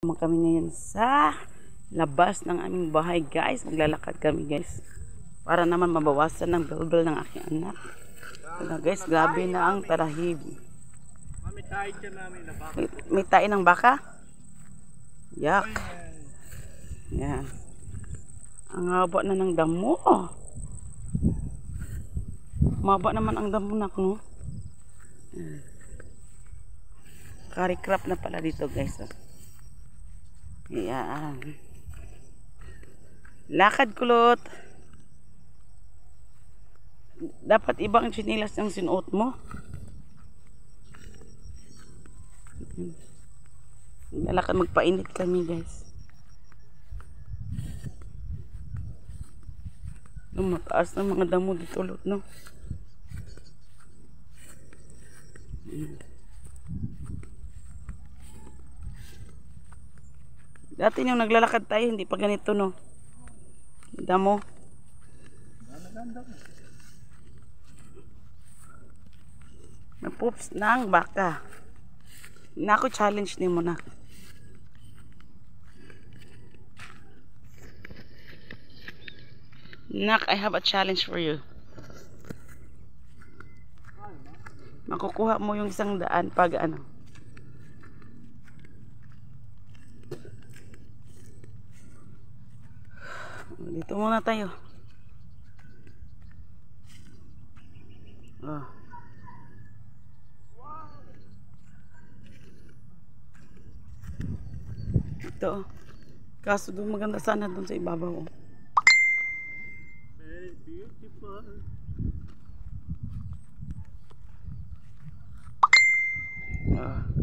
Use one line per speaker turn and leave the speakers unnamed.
Kami ngayon sa labas ng aming bahay, guys. Maglalakad kami, guys, para naman mabawasan ng bulbul ng aking anak. Guys, grabe na ang tarahib. May tayo ng baka. Yak. Yan. Ang haba na ng damo. Maba naman ang damo, nak, no? Curry crab na pala dito, guys. Yan. Lakad, kulot. Dapat ibang chinilas ang sinuot mo. Lalakad, magpainit kami, guys. Mataas ng mga damo dito, lot, no? Dati yung naglalakad tayo, hindi pa ganito, no? Damo. Napoops ng baka. Nako, challenge ni mo na. Nak, I have a challenge for you. Makukuha mo yung 100 pag ano. Dito muna tayo. Oh. Ito. Kaso doon maganda sana doon sa ibabaw.
Very beautiful.
Ah.